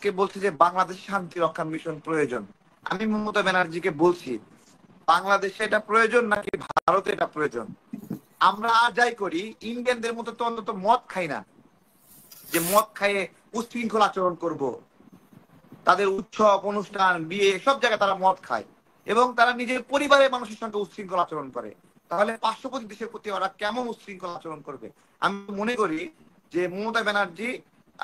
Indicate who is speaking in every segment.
Speaker 1: আজকে বলছে যে বাংলাদেশে শান্তি রক্ষা মিশন প্রয়োজন। আমি মমতা ব্যানার্জিকে বলছি, বাংলাদেশে এটা প্রয়োজন নাকি ভারতে এটা প্রয়োজন? আমরা আর যাই করি, ইন্ডিয়ানদের মতো তো অন্তত মদ খাই না, যে মদ খাইয়ে উচ্ছৃঙ্খল আচরণ করব। তাদের উৎসব অনুষ্ঠান বিয়ে সব জায়গায় তারা মদ খায় এবং তারা নিজের পরিবারের মানুষের সঙ্গে উচ্ছৃঙ্খল আচরণ করে। তাহলে পার্শ্ববর্তী দেশের প্রতি ওরা কেমন উচ্ছৃঙ্খল আচরণ করবে? আমি মনে করি যে মমতা ব্যানার্জি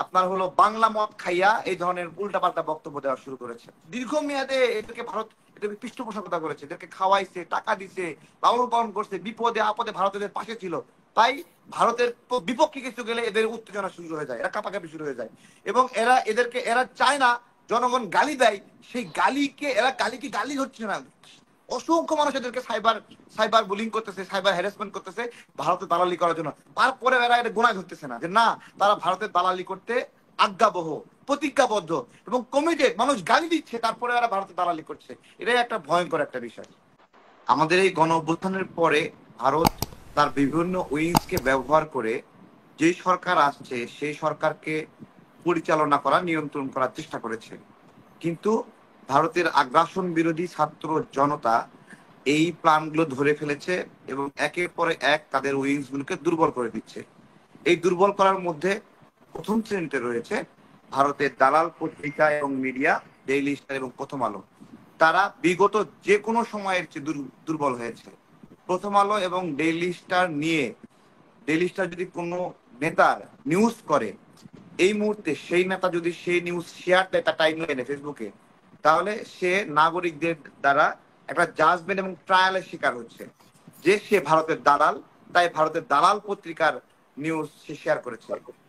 Speaker 1: আপনার হলো বাংলা মদ খাইয়া এই ধরনের উল্টাপাল্টা বক্তব্য দেওয়া শুরু করেছে। দীর্ঘমেয়াদে এদেরকে ভারত এদেরকে পৃষ্ঠপোষকতা করেছে, এদেরকে খাওয়াইছে, টাকা দিছে, লালন পালন করছে, বিপদে আপদে ভারতের পাশে ছিল। তাই ভারতের বিপক্ষে কিছু গেলে এদের উত্তেজনা শুরু হয়ে যায়, এরা কাঁপাকাঁপি শুরু হয়ে যায়। এবং এরা চায় না জনগণ গালি দেয়, সেই গালিকে এরা গালি হচ্ছে না। অসংখ্য মানুষ এদেরকে সাইবার সাইবার বুলিং করতেছে, সাইবার হ্যারাসমেন্ট করতেছে ভারতের দালালি করার জন্য। তারপরে এরা এটা গোনা ধরতেছে না যে না, তারা ভারতের দালালি করতে আজ্ঞাবহ, প্রতিজ্ঞাবদ্ধ এবং কমিটেড। মানুষ গালি দিচ্ছে, তারপরে এরা ভারতের দালালি করছে। এটাই একটা ভয়ঙ্কর একটা বিষয়। আমাদের এই গণ অভ্যুত্থানের পরে ভারত তার বিভিন্ন উইংসকে ব্যবহার করে যে সরকার আসছে সেই সরকারকে পরিচালনা করা, নিয়ন্ত্রণ করার চেষ্টা করেছে। কিন্তু ভারতের আগ্রাসন বিরোধী ছাত্র জনতা এই প্ল্যানগুলো ধরে ফেলেছে এবং একের পরে এক তাদের উইংস গুলোকে দুর্বল করে দিচ্ছে। এই দুর্বল করার মধ্যে প্রথম শ্রেণীতে রয়েছে ভারতের দালাল পত্রিকা এবং মিডিয়া, ডেইলি স্টার এবং প্রথম আলো। তারা বিগত যে কোনো সময়ের চেয়ে দুর্বল হয়েছে। প্রথম আলো এবং ডেইলি স্টার নিয়ে, ডেইলি স্টার যদি কোনো নেতার নিউজ করে, এই মুহূর্তে সেই নেতা যদি সেই নিউজ শেয়ার দেয় তার টাইমলাইনে ফেসবুকে, তাহলে সে নাগরিকদের দ্বারা একটা জাজমেন্ট এবং ট্রায়ালের শিকার হচ্ছে যে সে ভারতের দালাল, তাই ভারতের দালাল পত্রিকার নিউজ সে শেয়ার করেছে।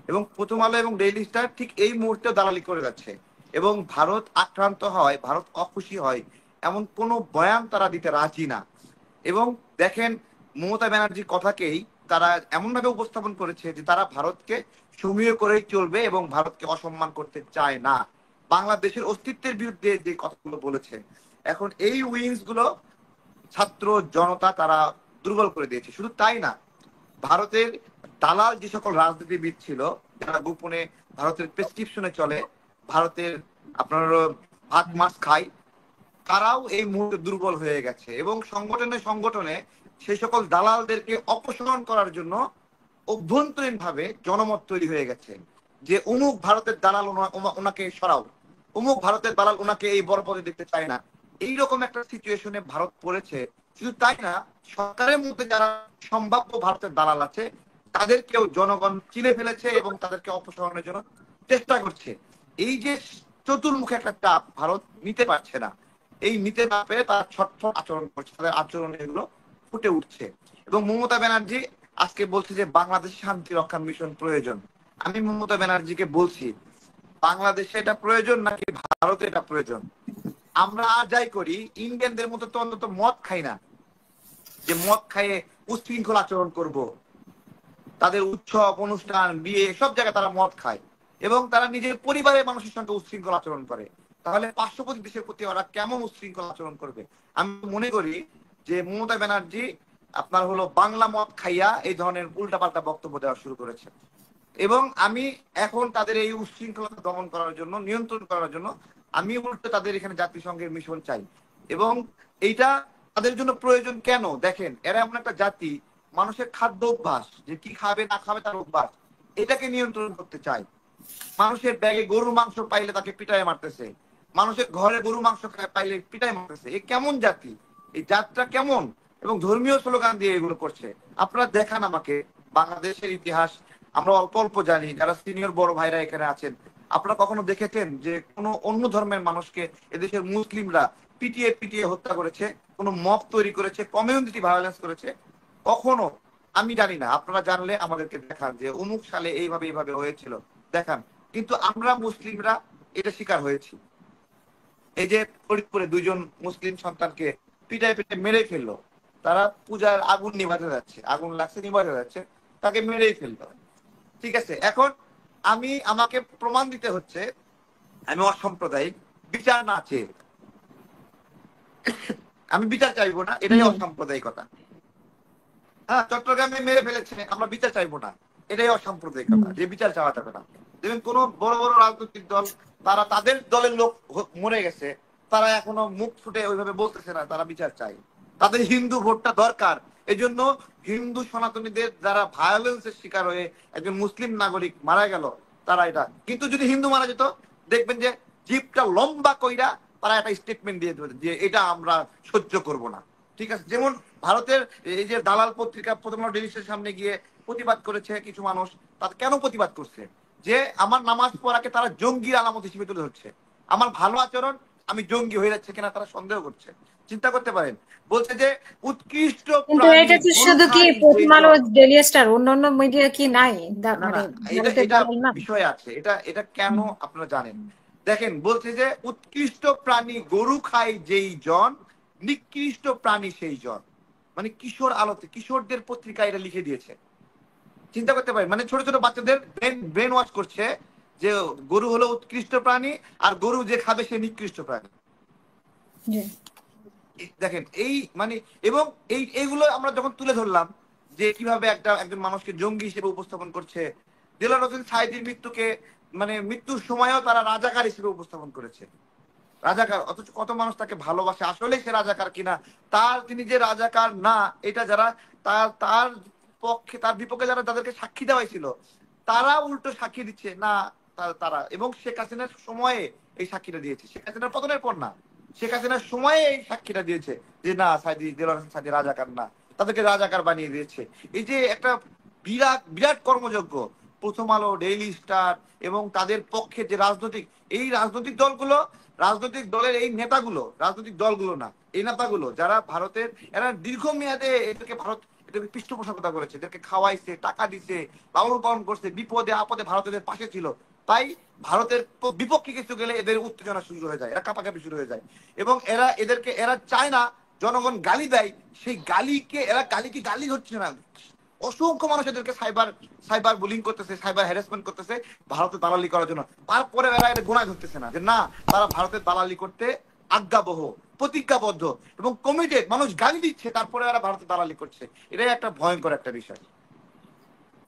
Speaker 1: এবং প্রথম আলো এবং ডেইলি স্টার ঠিক এই মুহূর্তে দালালি করে যাচ্ছে এবং ভারত আক্রান্ত হয়, ভারত অখুশি হয় এমন কোনো বয়ান তারা দিতে রাজি না। এবং দেখেন, মমতা ব্যানার্জির কথাকেই তারা এমন ভাবে উপস্থাপন করেছে যে তারা ভারতকে সমীহ করেই চলবে এবং ভারতকে অসম্মান করতে চায় না। বাংলাদেশের অস্তিত্বের বিরুদ্ধে যে কথাগুলো বলেছে, এখন এই উইংস গুলো ছাত্র জনতা তারা দুর্বল করে দিয়েছে। শুধু তাই না, ভারতের দালাল যে সকল রাজনীতিবিদ ছিল যারা গোপনে ভারতের প্রেসক্রিপশনে চলে, ভারতের আপনার ভাত মাছ খায়, তারাও এই মুহূর্তে দুর্বল হয়ে গেছে এবং সংগঠনে সংগঠনে সেই সকল দালালদেরকে অপসারণ করার জন্য অভ্যন্তরীণ ভাবে জনমত তৈরি হয়ে গেছে যে অমুক ভারতের দালাল ওনাকে সরাও, অমুক ভারতের দালাল ওনাকে এই বড় পদে দেখতে চায় না। এইরকম একটা সিচুয়েশনে ভারত পড়েছে। শুধু তাই না, সরকারের মধ্যে যারা সম্ভাব্য ভারতের দালাল আছে তাদেরকেও জনগণ চিনে ফেলেছে এবং তাদেরকে অপসারণের জন্য চেষ্টা করছে। এই যে চতুর্মুখী একটা চাপ ভারত নিতে পারছে না, এই নিতে না পেরে তারা ছটফট আচরণ করছে, তাদের আচরণ এগুলো ফুটে উঠছে। এবং মমতা ব্যানার্জি আজকে বলছে যে বাংলাদেশে শান্তি রক্ষা মিশন প্রয়োজন। আমি মমতা ব্যানার্জিকে বলছি, বাংলাদেশে এটা প্রয়োজন নাকি ভারতে এটা প্রয়োজন? আমরা আর যাই করি, ইন্ডিয়ানদের মতো তো অন্তত মদ খাই না, যে মদ খাইয়ে উচ্ছৃঙ্খল আচরণ করব। তাদের উৎসব অনুষ্ঠান বিয়ে সব জায়গায় তারা মদ খায় এবং তারা নিজের পরিবারের মানুষের সঙ্গে উচ্ছৃঙ্খল আচরণ করে। তাহলে পার্শ্ববর্তী দেশের প্রতি ওরা কেমন উচ্ছৃঙ্খল আচরণ করবে? আমি মনে করি যে মমতা ব্যানার্জি আপনার হলো বাংলা মদ খাইয়া এই ধরনের উল্টাপাল্টা বক্তব্য দেওয়া শুরু করেছে। এবং আমি এখন তাদের এই উচ্ছৃঙ্খলতা দমন করার জন্য, নিয়ন্ত্রণ করার জন্য আমি উল্টো তাদের এখানে জাতিসংঘের মিশন চাই। এবং এইটা তাদের জন্য প্রয়োজন কেন? দেখেন, এরা এমন একটা জাতি, মানুষের খাদ্য অভ্যাস, যে কি খাবে না খাবে তার অভ্যাস, এটাকে নিয়ন্ত্রণ করতে চায়। মানুষের ব্যাগে গরুর মাংস পাইলে তাকে পিটায় মারতেছে, মানুষের ঘরে গরু মাংস পাইলে পিটায় মারতেছে। এ কেমন জাতি? এই জাতটা কেমন? এবং ধর্মীয় স্লোগান দিয়ে এগুলো করছে। আপনারা দেখান আমাকে বাংলাদেশের ইতিহাস, আমরা অল্প অল্প জানি, যারা সিনিয়র বড় ভাইরা এখানে আছেন, আপনারা কখনো দেখেছেন যে কোনো অন্য ধর্মের মানুষকে এদেশের মুসলিমরা পিটিয়ে পিটিয়ে হত্যা করেছে, কোনো মব তৈরি করেছে, কমিউনিটি ভায়োলেন্স করেছে? কখনো? আমি জানি না, আপনারা জানলে আমাদেরকে দেখান যে অমুক সালে এইভাবে এইভাবে হয়েছিল, দেখান। কিন্তু আমরা মুসলিমরা এটা শিকার হয়েছি। এই যে ফরিদপুরে দুইজন মুসলিম সন্তানকে পিটায় পিটায় মেরে ফেললো, তারা পূজার আগুন নিভাতে যাচ্ছে, আগুন লাগছে নিভাতে যাচ্ছে, তাকে মেরেই ফেললো। ঠিক আছে, এখন আমাকে প্রমাণ দিতে হচ্ছে আমি অসাম্প্রদায়িক, বিচার না চেয়ে আমি বিচার চাইবো না, এটাই অসাম্প্রদায়িকতা। হ্যাঁ, চট্টগ্রামে মেরে ফেলেছে, আমরা বিচার চাইবো না, এটাই অসাম্প্রদায়িকতা, যে বিচার চাওয়া যাবে না। দেখবেন কোন বড় বড় রাজনৈতিক দল, তারা তাদের দলের লোক মরে গেছে, তারা এখনো মুখ ফুটে ওইভাবে বলতেছে না তারা বিচার চাই, তাদের হিন্দু ভোটটা দরকার। এই জন্য হিন্দু সনাতনীদের যারা ভায়োলেন্সের শিকার হয়ে একজন মুসলিম নাগরিক মারা গেল, তারা এটা, কিন্তু যদি হিন্দু মারা যেত দেখবেন যে জিপটা লম্বা কইরা তারা একটা স্টেটমেন্ট দিয়ে দেবে যে এটা আমরা সহ্য করব না। ঠিক আছে, যেমন ভারতের এই যে দালাল পত্রিকা প্রথম আলো ডেইলির সামনে গিয়ে প্রতিবাদ করেছে কিছু মানুষ। তারা কেন প্রতিবাদ করছে? যে আমার নামাজ পড়াকে তারা জঙ্গির আলামত হিসেবে তুলে ধরছে, আমার ভালো আচরণ আমি জঙ্গি হয়ে যাচ্ছে কিনা তারা সন্দেহ করছে। চিন্তা করতে পারেন, বলছে যে উৎকৃষ্ট
Speaker 2: কিন্তু
Speaker 1: প্রাণী
Speaker 2: এটা তো
Speaker 1: গরু
Speaker 2: শুধু কি
Speaker 1: খায় যেই
Speaker 2: প্রথম আলো
Speaker 1: জন।
Speaker 2: ডেইলি স্টার, অন্যান্য মিডিয়া কি নাই?
Speaker 1: না না,
Speaker 2: মানে
Speaker 1: এটা
Speaker 2: ভারতের
Speaker 1: এটা
Speaker 2: দালাল না?
Speaker 1: বিষয় আছে, এটা এটা কেন আপনারা জানেন? দেখেন, বলছে যে উৎকৃষ্ট প্রাণী গরু খায় যেই জন, নিকৃষ্ট প্রাণী সেই জন। মানে কিশোর আলোতে, কিশোরদের পত্রিকা এটা লিখে দিয়েছে। চিন্তা করতে পারেন, মানে ছোট ছোট বাচ্চাদের ব্রেন ওয়াশ করছে যে গরু হলো উৎকৃষ্ট প্রাণী, আর গরু যে খাবে সে নিকৃষ্ট প্রাণী।
Speaker 2: জি।
Speaker 1: দেখেন এই মানে, এবং এইগুলো আমরা যখন তুলে ধরলাম যে কিভাবে একজন মানুষকে জঙ্গি হিসেবে উপস্থাপন করছে, দেলোয়ার হোসেন সাঈদীর মৃত্যুকে মানে মৃত্যুর সময়ও তারা রাজাকার হিসেবে উপস্থাপন করেছে। রাজাকার, অথচ কত মানুষ তাকে ভালোবাসে, আসলে সে রাজাকার কিনা, তিনি যে রাজাকার না এটা যারা তার তার পক্ষে তার বিপক্ষে যারা তাদেরকে সাক্ষী দেওয়াইছিল, তারা উল্টো সাক্ষী দিচ্ছে না তারা, এবং শেখ হাসিনার সময়ে এই সাক্ষীটা দিয়েছে, শেখ হাসিনার পতনের পর না, শেখ হাসিনার সময়ে এই সাক্ষীটা দিয়েছে যে না দেলোয়ার হোসেন সাঈদী রাজাকার না, তাদেরকে রাজাকার বানিয়ে দিয়েছে। এই যে একটা বিরাট বিরাট কর্মযজ্ঞ প্রথম আলো, ডেইলি স্টার এবং তাদের পক্ষে যে রাজনৈতিক দলগুলো, রাজনৈতিক দলের এই নেতাগুলো, রাজনৈতিক দলগুলো না, এই নেতাগুলো যারা ভারতের, এরা দীর্ঘমেয়াদে এদেরকে পৃষ্ঠপোষকতা করেছে, এদেরকে খাওয়াইছে, টাকা দিছে, লালন পালন করছে, বিপদে আপদে ভারতের পাশে ছিল। তাই ভারতের বিপক্ষে কিছু গেলে এদের উত্তেজনা শুরু হয়ে যায়, এরা কাঁপাকাঁপি শুরু হয়ে যায়, এবং এরা চায় না জনগণ গালি দেয়, সেই গালিকে এরা গালি হচ্ছে না, অসংখ্য মানুষ এদেরকে সাইবার সাইবার বুলিং করতেছে, সাইবার হ্যারাসমেন্ট করতেছে ভারতের দালালি করার জন্য। তারপরে এরা এটা গোনা ধরতেছে না যে না, তারা ভারতের দালালি করতে আজ্ঞাবহ, প্রতিজ্ঞাবদ্ধ এবং কমিটেড। মানুষ গালি দিচ্ছে, তারপরে এরা ভারতের দালালি করছে। এটাই একটা ভয়ঙ্কর একটা বিষয়।